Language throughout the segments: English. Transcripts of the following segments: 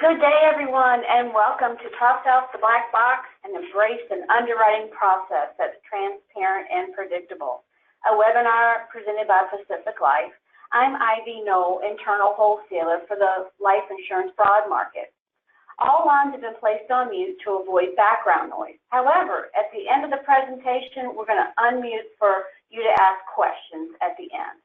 Good day, everyone, and welcome to Toss Out the Black Box and Embrace an Underwriting Process that's transparent and predictable, a webinar presented by Pacific Life. I'm Ivy Knoll, internal wholesaler for the life insurance fraud market. All lines have been placed on mute to avoid background noise. However, at the end of the presentation, we're going to unmute for you to ask questions at the end.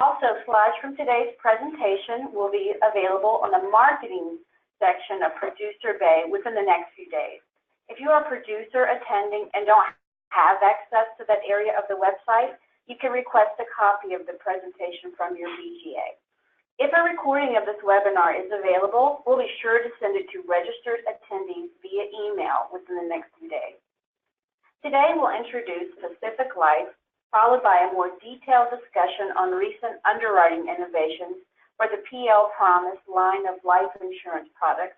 Also, slides from today's presentation will be available on the marketing section of Producer Bay within the next few days. If you are a producer attending and don't have access to that area of the website, you can request a copy of the presentation from your BGA. If a recording of this webinar is available, we'll be sure to send it to registered attendees via email within the next few days. Today, we'll introduce Pacific Life, followed by a more detailed discussion on recent underwriting innovations for the PL Promise line of life insurance products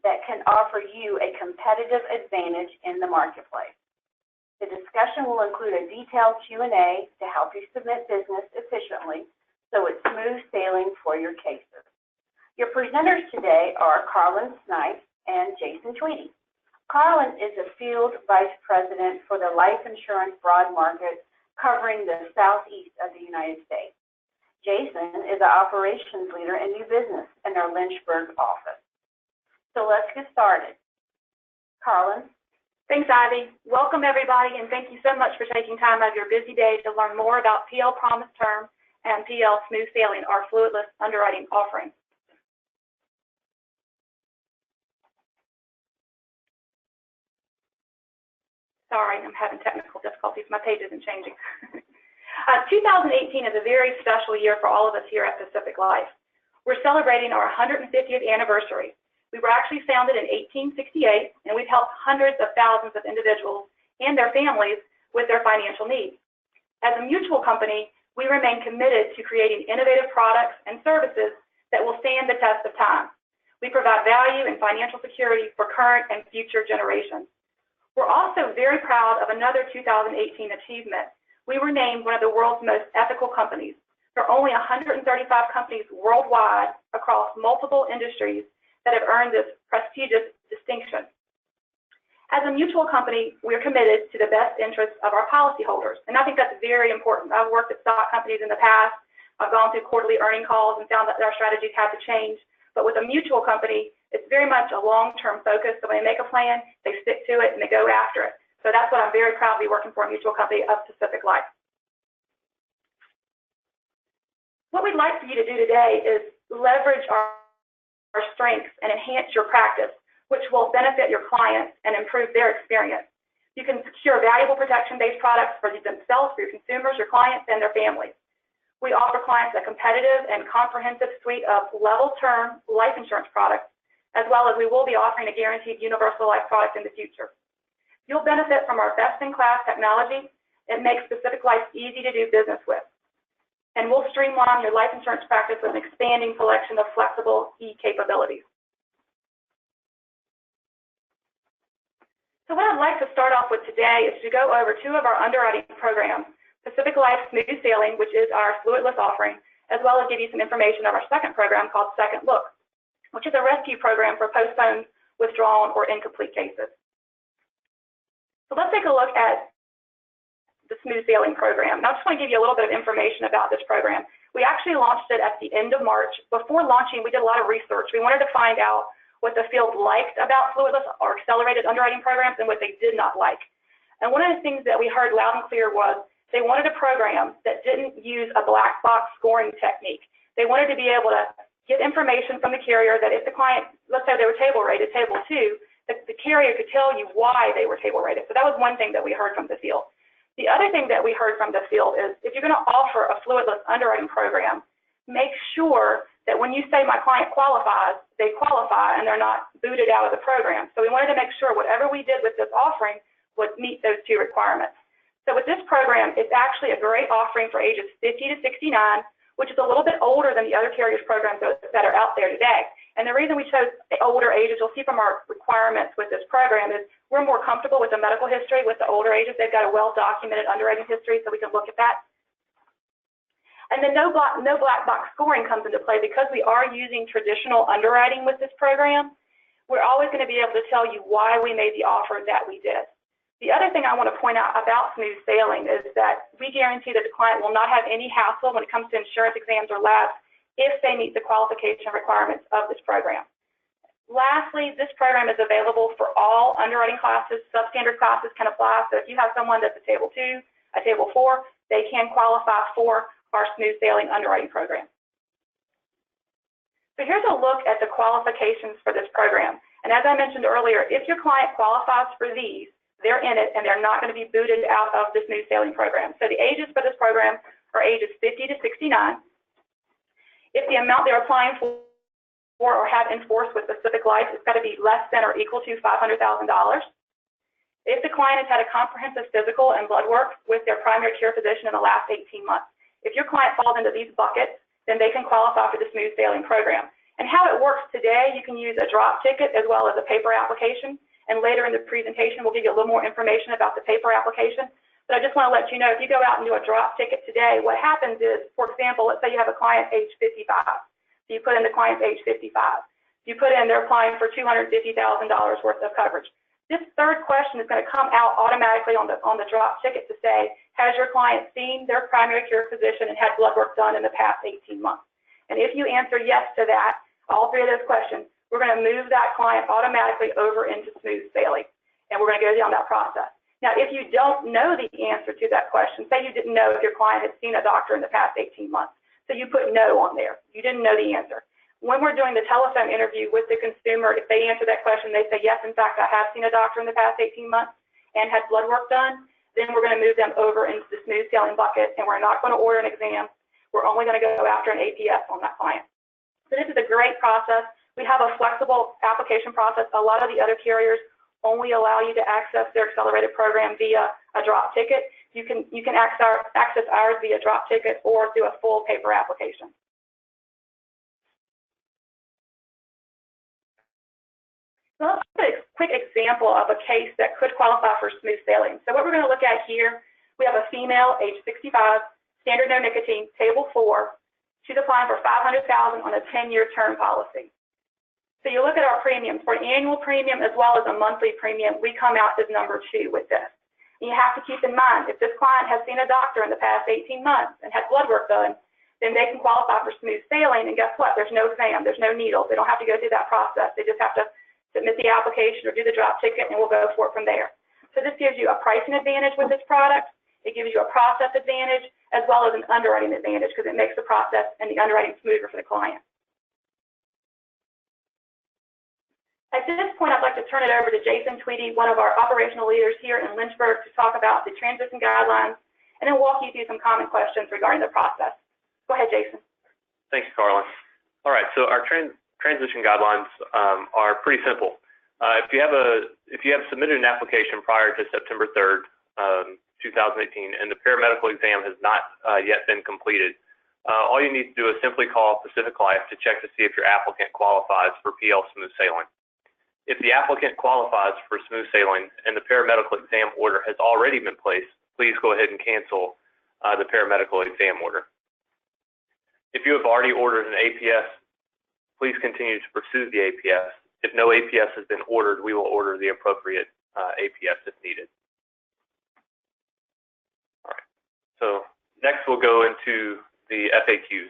that can offer you a competitive advantage in the marketplace. The discussion will include a detailed Q&A to help you submit business efficiently so it's smooth sailing for your cases. Your presenters today are Carlin Snipes and Jason Tweedy. Carlin is a Field Vice President for the Life Insurance Broad Market covering the southeast of the United States. Jason is an operations leader and new business in our Lynchburg office. So let's get started. Carlin. Thanks, Ivy. Welcome, everybody, and thank you so much for taking time out of your busy day to learn more about PL Promise Term and PL Smooth Sailing, our fluidless underwriting offering. Sorry, I'm having technical difficulties. My page isn't changing. 2018 is a very special year for all of us here at Pacific Life. We're celebrating our 150th anniversary. We were actually founded in 1868, and we've helped hundreds of thousands of individuals and their families with their financial needs. As a mutual company, we remain committed to creating innovative products and services that will stand the test of time. We provide value and financial security for current and future generations. We're also very proud of another 2018 achievement. We were named one of the world's most ethical companies. There are only 135 companies worldwide across multiple industries that have earned this prestigious distinction. As a mutual company, we're committed to the best interests of our policyholders, and I think that's very important. I've worked at stock companies in the past. I've gone through quarterly earning calls and found that our strategies had to change. But with a mutual company, it's very much a long-term focus. So when they make a plan, they stick to it and they go after it. So that's what I'm very proud to be working for, a mutual company of Pacific Life. What we'd like for you to do today is leverage our strengths and enhance your practice, which will benefit your clients and improve their experience. You can secure valuable protection-based products for themselves, for your consumers, your clients, and their families. We offer clients a competitive and comprehensive suite of level-term life insurance products, as well as we will be offering a guaranteed universal life product in the future. You'll benefit from our best-in-class technology. It makes Pacific Life easy to do business with. And we'll streamline your life insurance practice with an expanding collection of flexible e-capabilities. So what I'd like to start off with today is to go over two of our underwriting programs, Pacific Life Smooth Sailing, which is our fluidless offering, as well as give you some information of our second program called Second Look, which is a rescue program for postponed, withdrawn, or incomplete cases. So let's take a look at the Smooth Sailing program. Now, I just want to give you a little bit of information about this program. We actually launched it at the end of March. Before launching, we did a lot of research. We wanted to find out what the field liked about fluidless or accelerated underwriting programs and what they did not like. And one of the things that we heard loud and clear was they wanted a program that didn't use a black box scoring technique. They wanted to be able to get information from the carrier that if the client, let's say they were table rated, table 2, the carrier could tell you why they were table rated. So that was one thing that we heard from the field. The other thing that we heard from the field is if you're going to offer a fluidless underwriting program, make sure that when you say my client qualifies, they qualify and they're not booted out of the program. So we wanted to make sure whatever we did with this offering would meet those two requirements. So with this program, it's actually a great offering for ages 50 to 69, which is a little bit older than the other carriers' programs that are out there today. And the reason we chose older ages, you'll see from our requirements with this program, is we're more comfortable with the medical history with the older ages. They've got a well-documented underwriting history, so we can look at that. And then no black box scoring comes into play because we are using traditional underwriting with this program. We're always going to be able to tell you why we made the offer that we did. The other thing I want to point out about smooth sailing is that we guarantee that the client will not have any hassle when it comes to insurance exams or labs if they meet the qualification requirements of this program. Lastly, this program is available for all underwriting classes. Substandard classes can apply. So if you have someone that's a Table 2, a Table 4, they can qualify for our smooth sailing underwriting program. So here's a look at the qualifications for this program. And as I mentioned earlier, if your client qualifies for these, they're in it and they're not going to be booted out of the smooth sailing program. So the ages for this program are ages 50 to 69. If the amount they're applying for or have in force with Pacific Life is got to be less than or equal to $500,000. If the client has had a comprehensive physical and blood work with their primary care physician in the last 18 months. If your client falls into these buckets, then they can qualify for the smooth sailing program. And how it works today, you can use a drop ticket as well as a paper application. And later in the presentation, we'll give you a little more information about the paper application. But I just want to let you know, if you go out and do a drop ticket today, what happens is, for example, let's say you have a client age 55. So you put in the client's age 55. You put in they're applying for $250,000 worth of coverage. This third question is going to come out automatically on the drop ticket to say, has your client seen their primary care physician and had blood work done in the past 18 months? And if you answer yes to that, all three of those questions, we're going to move that client automatically over into smooth sailing. And we're going to go down that process. Now, if you don't know the answer to that question, say you didn't know if your client had seen a doctor in the past 18 months, so you put no on there. You didn't know the answer. When we're doing the telephone interview with the consumer, if they answer that question, they say, yes, in fact, I have seen a doctor in the past 18 months and had blood work done, then we're going to move them over into the smooth sailing bucket, and we're not going to order an exam. We're only going to go after an APS on that client. So this is a great process. We have a flexible application process. A lot of the other carriers only allow you to access their accelerated program via a drop ticket. You can access ours via drop ticket or through a full paper application. So let's look at a quick example of a case that could qualify for smooth sailing. So what we're going to look at here, we have a female, age 65, standard no nicotine, Table 4. She's applying for $500,000 on a 10-year term policy. So you look at our premiums. For an annual premium as well as a monthly premium, we come out as number 2 with this. And you have to keep in mind, if this client has seen a doctor in the past 18 months and had blood work done, then they can qualify for smooth sailing. And guess what? There's no exam. There's no needles. They don't have to go through that process. They just have to submit the application or do the drop ticket, and we'll go for it from there. So this gives you a pricing advantage with this product. It gives you a process advantage as well as an underwriting advantage because it makes the process and the underwriting smoother for the client. At this point, I'd like to turn it over to Jason Tweedy, one of our operational leaders here in Lynchburg, to talk about the transition guidelines and then walk you through some common questions regarding the process. Go ahead, Jason. Thanks, Carla. All right, so our transition guidelines are pretty simple. If you have submitted an application prior to September 3rd, 2018, and the paramedical exam has not yet been completed, all you need to do is simply call Pacific Life to check to see if your applicant qualifies for PL Smooth Sailing. If the applicant qualifies for Smooth Sailing and the paramedical exam order has already been placed, please go ahead and cancel the paramedical exam order. If you have already ordered an APS, please continue to pursue the APS. If no APS has been ordered, we will order the appropriate APS if needed. All right, so next we'll go into the FAQs.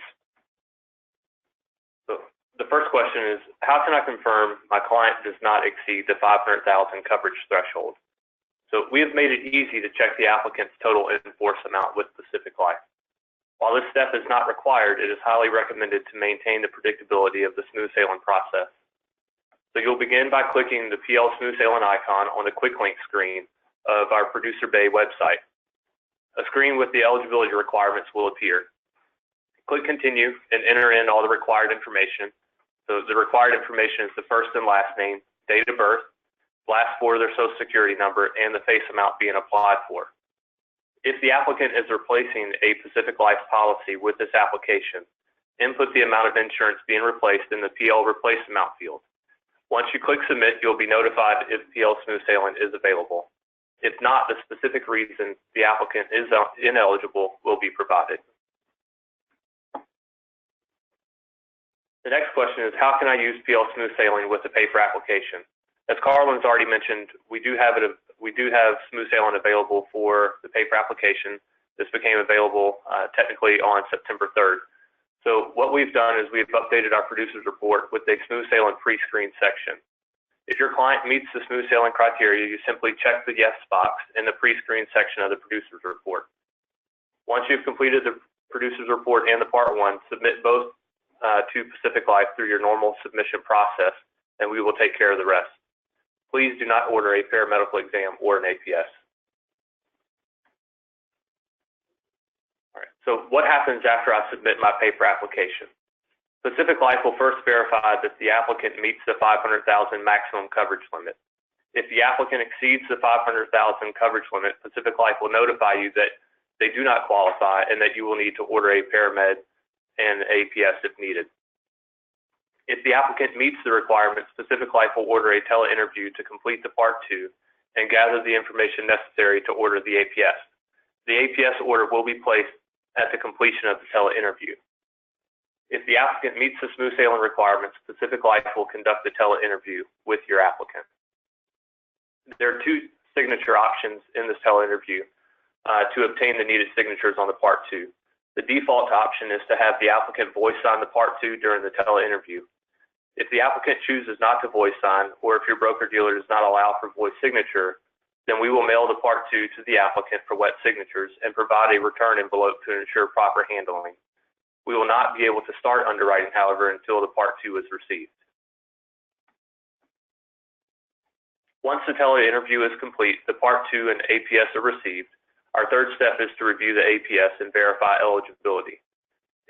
So the first question is, how can I confirm my client does not exceed the $500,000 coverage threshold? So we have made it easy to check the applicant's total in force amount with Pacific Life. While this step is not required, it is highly recommended to maintain the predictability of the smooth sailing process. So you'll begin by clicking the PL Smooth Sailing icon on the quick link screen of our Producer Bay website. A screen with the eligibility requirements will appear. Click Continue and enter in all the required information. So the required information is the first and last name, date of birth, last four of their social security number, and the face amount being applied for. If the applicant is replacing a Pacific Life policy with this application, input the amount of insurance being replaced in the PL Replace Amount field. Once you click Submit, you'll be notified if PL Smooth Sailing is available. If not, the specific reason the applicant is ineligible will be provided. The next question is, how can I use PL Smooth Sailing with the paper application? As Carlin's already mentioned, we do have Smooth Sailing available for the paper application. This became available technically on September 3rd. So what we've done is we've updated our producer's report with a Smooth Sailing pre-screen section. If your client meets the Smooth Sailing criteria, you simply check the yes box in the pre-screen section of the producer's report. Once you've completed the producer's report and the Part 1, submit both to Pacific Life through your normal submission process, and we will take care of the rest. Please do not order a paramedical exam or an APS. All right, so what happens after I submit my paper application? Pacific Life will first verify that the applicant meets the $500,000 maximum coverage limit. If the applicant exceeds the $500,000 coverage limit, Pacific Life will notify you that they do not qualify and that you will need to order a paramed and APS if needed. If the applicant meets the requirements, Pacific Life will order a tele-interview to complete the Part 2 and gather the information necessary to order the APS. The APS order will be placed at the completion of the tele-interview. If the applicant meets the Smooth Sailing requirements, Pacific Life will conduct the tele-interview with your applicant. There are two signature options in this tele-interview to obtain the needed signatures on the Part 2. The default option is to have the applicant voice sign the Part 2 during the tele-interview. If the applicant chooses not to voice sign, or if your broker-dealer does not allow for voice signature, then we will mail the Part 2 to the applicant for wet signatures and provide a return envelope to ensure proper handling. We will not be able to start underwriting, however, until the Part 2 is received. Once the tele-interview is complete, the Part 2 and APS are received. Our third step is to review the APS and verify eligibility.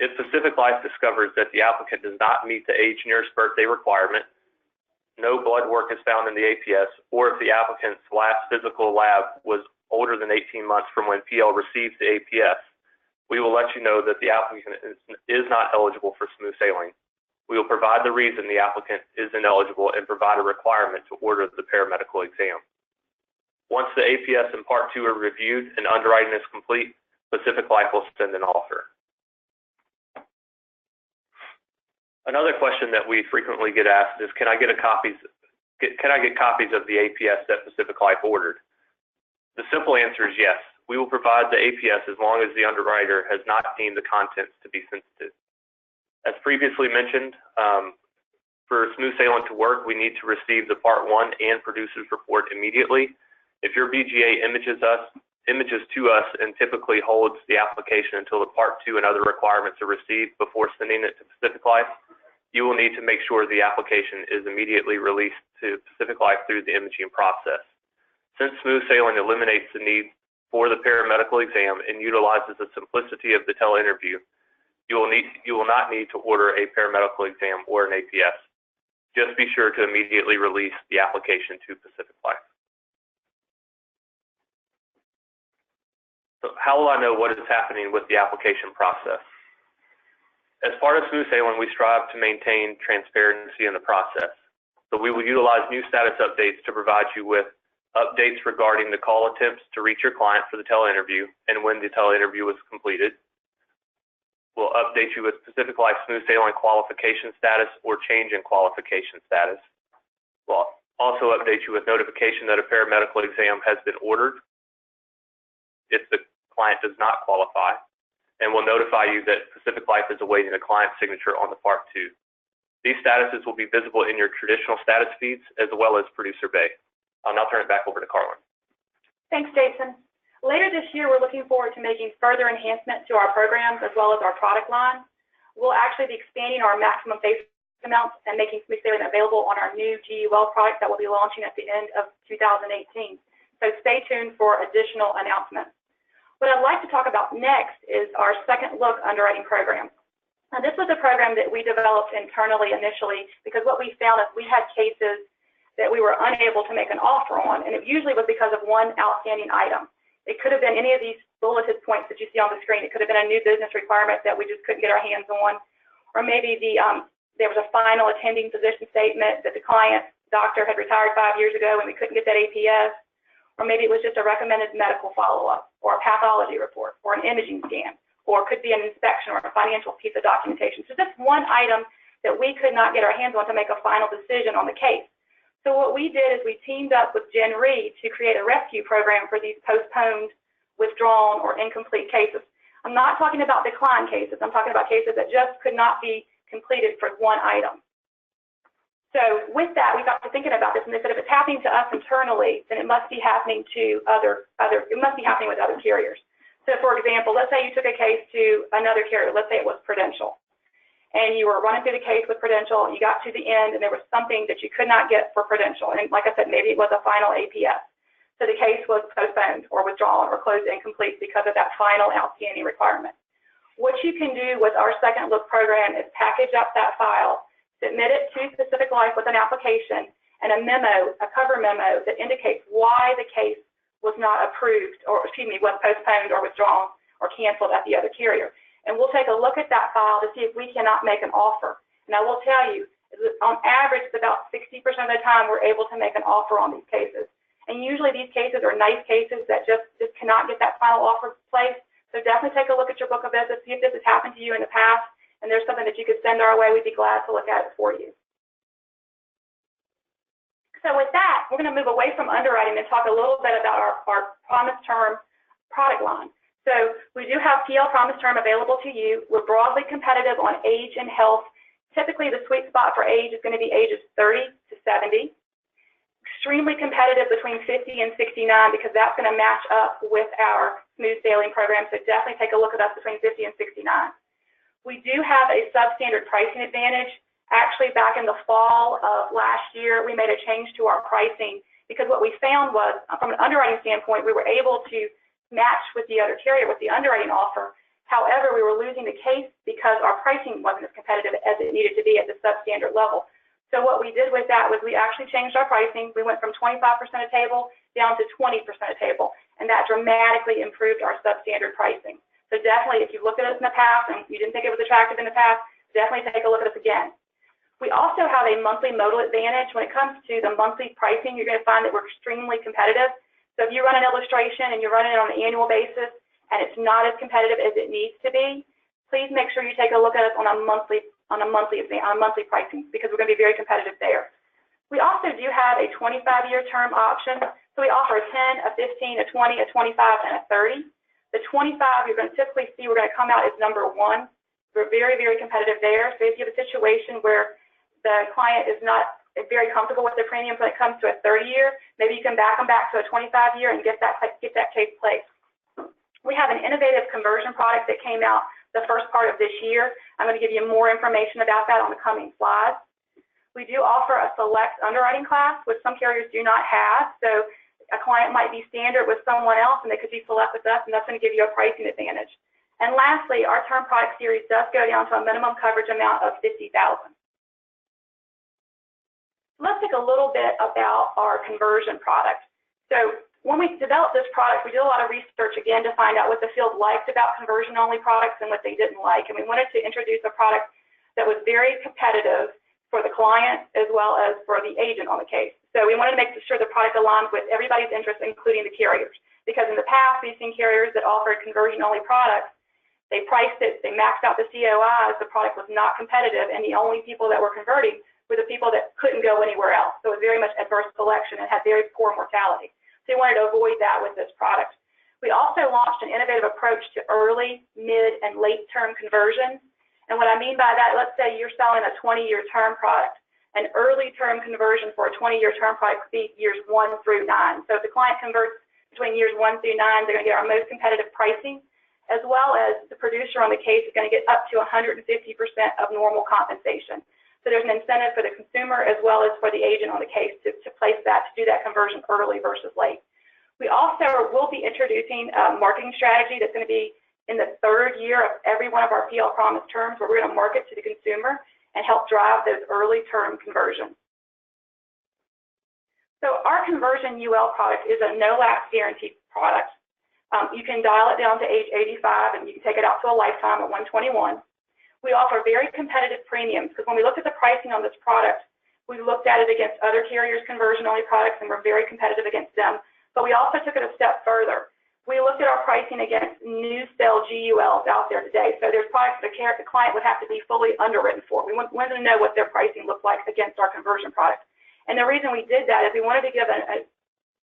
If Pacific Life discovers that the applicant does not meet the age nearest birthday requirement, no blood work is found in the APS, or if the applicant's last physical lab was older than 18 months from when PL received the APS, we will let you know that the applicant is not eligible for Smooth Sailing. We will provide the reason the applicant is ineligible and provide a requirement to order the paramedical exam. Once the APS and Part 2 are reviewed and underwriting is complete, Pacific Life will send an offer. Another question that we frequently get asked is, can I get copies of the APS that Pacific Life ordered? The simple answer is yes. We will provide the APS as long as the underwriter has not deemed the contents to be sensitive. As previously mentioned, for Smooth Sailing to work, we need to receive the Part 1 and producer's report immediately. If your BGA images to us and typically holds the application until the Part 2 and other requirements are received before sending it to Pacific Life, you will need to make sure the application is immediately released to Pacific Life through the imaging process. Since Smooth Sailing eliminates the need for the paramedical exam and utilizes the simplicity of the tele-interview, you will not need to order a paramedical exam or an APS. Just be sure to immediately release the application to Pacific Life. So how will I know what is happening with the application process? As part of Smooth Sailing, we strive to maintain transparency in the process. So we will utilize new status updates to provide you with updates regarding the call attempts to reach your client for the tele-interview and when the tele-interview was completed. We'll update you with Pacific Life Smooth Sailing qualification status or change in qualification status. We'll also update you with notification that a paramedical exam has been ordered if the client does not qualify, and we'll notify you that Pacific Life is awaiting a client signature on the Part 2. These statuses will be visible in your traditional status feeds as well as Producer Bay. I'll now turn it back over to Carlin. Thanks, Jason. Later this year, we're looking forward to making further enhancements to our programs as well as our product line. We'll actually be expanding our maximum face amounts and making Smooth Sailing available on our new GUL product that will be launching at the end of 2018. So stay tuned for additional announcements. What I'd like to talk about next is our Second Look underwriting program. Now, this was a program that we developed internally initially because what we found is we had cases that we were unable to make an offer on, and it usually was because of one outstanding item. It could have been any of these bulleted points that you see on the screen. It could have been a new business requirement that we just couldn't get our hands on, or maybe there was a final attending physician statement that the client's doctor had retired 5 years ago and we couldn't get that APS, or maybe it was just a recommended medical follow-up, or a pathology report, or an imaging scan, or it could be an inspection or a financial piece of documentation. So just one item that we could not get our hands on to make a final decision on the case. So what we did is we teamed up with Jen Reed to create a rescue program for these postponed, withdrawn, or incomplete cases. I'm not talking about decline cases. I'm talking about cases that just could not be completed for one item. So with that, we got to thinking about this, and they said if it's happening to us internally, then it must be happening to it must be happening with other carriers. So for example, let's say you took a case to another carrier. Let's say it was Prudential, and you were running through the case with Prudential, and you got to the end, and there was something that you could not get for Prudential. And like I said, maybe it was a final APS. So the case was postponed or withdrawn or closed incomplete because of that final outstanding requirement. What you can do with our Second Look program is package up that file, submit it to Pacific Life with an application and a memo, a cover memo that indicates why the case was not approved, or excuse me, was postponed or withdrawn or canceled at the other carrier. And we'll take a look at that file to see if we cannot make an offer. And I will tell you, on average, it's about 60% of the time we're able to make an offer on these cases. And usually these cases are nice cases that just cannot get that final offer placed. So definitely take a look at your book of business, see if this has happened to you in the past, and there's something that you could send our way. We'd be glad to look at it for you. So with that, we're going to move away from underwriting and talk a little bit about our Promise Term product line. So we do have PL Promise Term available to you. We're broadly competitive on age and health. Typically, the sweet spot for age is going to be ages 30 to 70. Extremely competitive between 50 and 69 because that's going to match up with our smooth sailing program. So definitely take a look at us between 50 and 69. We do have a substandard pricing advantage. Actually, back in the fall of last year, we made a change to our pricing because what we found was, from an underwriting standpoint, we were able to match with the other carrier with the underwriting offer. However, we were losing the case because our pricing wasn't as competitive as it needed to be at the substandard level. So what we did with that was we actually changed our pricing. We went from 25% a table down to 20% a table, and that dramatically improved our substandard pricing. So definitely, if you looked at us in the past and you didn't think it was attractive in the past, definitely take a look at us again. We also have a monthly modal advantage. When it comes to the monthly pricing, you're going to find that we're extremely competitive. So if you run an illustration and you're running it on an annual basis and it's not as competitive as it needs to be, please make sure you take a look at us on a monthly pricing because we're going to be very competitive there. We also do have a 25-year term option. So we offer a 10, a 15, a 20, a 25, and a 30. The 25, you're going to typically see we're going to come out as number 1. We're very, very competitive there. So if you have a situation where the client is not very comfortable with their premiums when it comes to a 30-year, maybe you can back them back to a 25-year and get that case placed. We have an innovative conversion product that came out the first part of this year. I'm going to give you more information about that on the coming slides. We do offer a select underwriting class, which some carriers do not have. So a client might be standard with someone else, and they could be select with us, and that's going to give you a pricing advantage. And lastly, our term product series does go down to a minimum coverage amount of $50,000. Let's take a little bit about our conversion product. So when we developed this product, we did a lot of research, again, to find out what the field liked about conversion-only products and what they didn't like. And we wanted to introduce a product that was very competitive for the client as well as for the agent on the case. So we wanted to make sure the product aligned with everybody's interests, including the carriers. Because in the past, we've seen carriers that offered conversion-only products. They priced it, they maxed out the COIs, the product was not competitive, and the only people that were converting were the people that couldn't go anywhere else. So it was very much adverse selection and had very poor mortality. So we wanted to avoid that with this product. We also launched an innovative approach to early, mid, and late-term conversions. And what I mean by that, let's say you're selling a 20-year term product. An early term conversion for a 20-year term product could be years 1 through 9. So if the client converts between years 1 through 9, they're going to get our most competitive pricing, as well as the producer on the case is going to get up to 150% of normal compensation. So there's an incentive for the consumer as well as for the agent on the case to place that, to do that conversion early versus late. We also will be introducing a marketing strategy that's going to be in the 3rd year of every one of our PL Promise terms, where we're going to market to the consumer and help drive those early term conversions. So our conversion UL product is a no-lapse guarantee product. You can dial it down to age 85 and you can take it out to a lifetime at 121. We offer very competitive premiums because when we looked at the pricing on this product, we looked at it against other carriers' conversion-only products and we're very competitive against them. But we also took it a step further. we looked at our pricing against new sale GULs out there today. So there's products that the client would have to be fully underwritten for. We wanted to know what their pricing looked like against our conversion product. And the reason we did that is we wanted to give an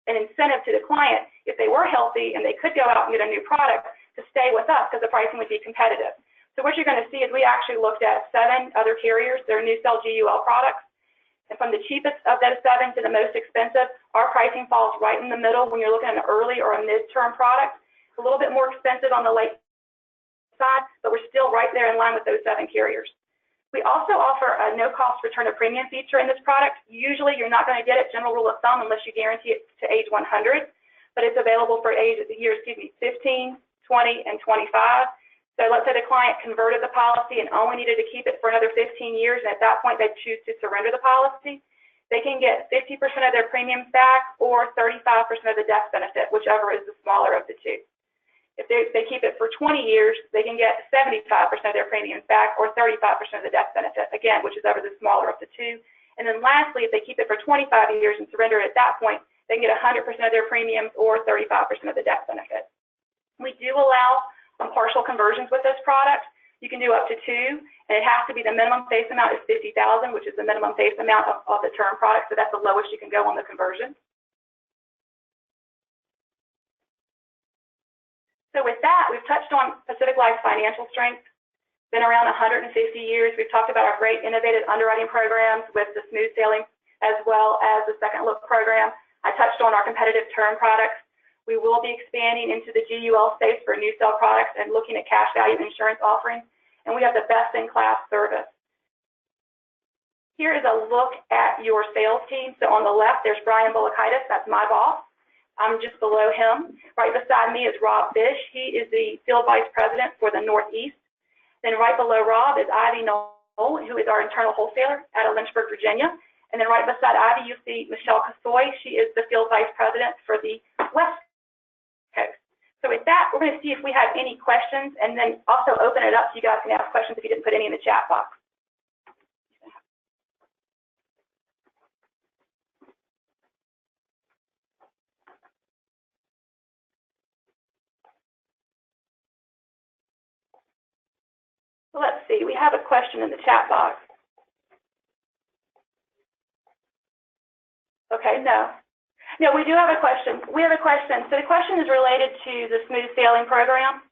incentive to the client, if they were healthy and they could go out and get a new product, to stay with us because the pricing would be competitive. So what you're going to see is we actually looked at 7 other carriers, their new sale GUL products. And from the cheapest of those 7 to the most expensive, our pricing falls right in the middle when you're looking at an early or a mid-term product. It's a little bit more expensive on the late side, but we're still right there in line with those 7 carriers. We also offer a no-cost return of premium feature in this product. Usually you're not going to get it, general rule of thumb, unless you guarantee it to age 100, but it's available for years 15, 20, and 25. So let's say the client converted the policy and only needed to keep it for another 15 years, and at that point they choose to surrender the policy. They can get 50% of their premiums back or 35% of the death benefit, whichever is the smaller of the two. If they keep it for 20 years, they can get 75% of their premiums back or 35% of the death benefit, again, whichever the smaller of the two. And then lastly, if they keep it for 25 years and surrender it at that point, they can get 100% of their premiums or 35% of the death benefit. We do allow partial conversions with this product. You can do up to 2, and it has to be the minimum face amount is $50,000, which is the minimum face amount of the term product, so that's the lowest you can go on the conversion. So with that, we've touched on Pacific Life's financial strength. Been around 150 years. We've talked about our great innovative underwriting programs with the smooth sailing as well as the second look program. I touched on our competitive term products. We will be expanding into the GUL space for new sale products and looking at cash value insurance offerings, and we have the best-in-class service. Here is a look at your sales team. So on the left, there's Brian Bulakaitis. That's my boss. I'm just below him. Right beside me is Rob Fish. He is the field vice president for the Northeast. Then right below Rob is Ivy Knoll, who is our internal wholesaler out of Lynchburg, Virginia. And then right beside Ivy, you see Michelle Casoy. She is the field vice president for the West Coast. So with that, we're going to see if we have any questions, and then also open it up so you guys can ask questions if you didn't put any in the chat box. So let's see, we have a question in the chat box. Okay, no. No, we do have a question. We have a question. So the question is related to the smooth sailing program.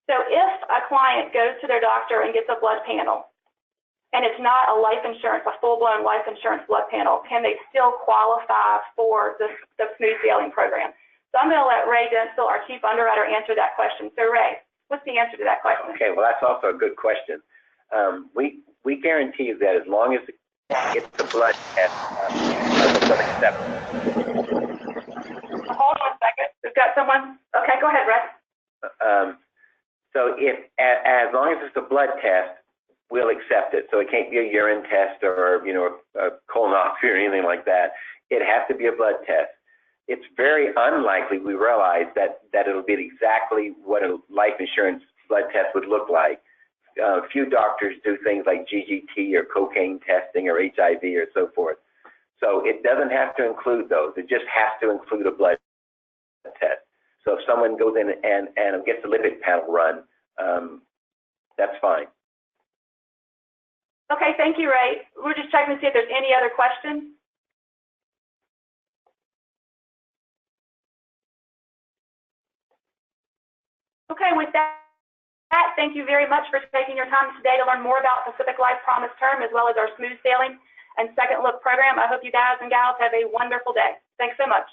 So if a client goes to their doctor and gets a blood panel, and it's not a life insurance, a full-blown life insurance blood panel, can they still qualify for the smooth sailing program? So I'm going to let Ray Denzel, our chief underwriter, answer that question. So Ray, what's the answer to that question? Okay, well, that's also a good question. We guarantee that as long as it's the blood test, we'll accept it. Hold on a second. We've got someone. Okay, go ahead, Ray. So as long as it's a blood test, we'll accept it. So it can't be a urine test or, you know, a colonoscopy or anything like that. It has to be a blood test. It's very unlikely, we realize, that it'll be exactly what a life insurance blood test would look like. Few doctors do things like GGT or cocaine testing or HIV or so forth. So it doesn't have to include those. It just has to include a blood test. So if someone goes in and gets a lipid panel run, that's fine. Okay, thank you, Ray. We're just checking to see if there's any other questions. Okay, with that, thank you very much for taking your time today to learn more about Pacific Life Promise Term as well as our smooth sailing and second look program. I hope you guys and gals have a wonderful day. Thanks so much.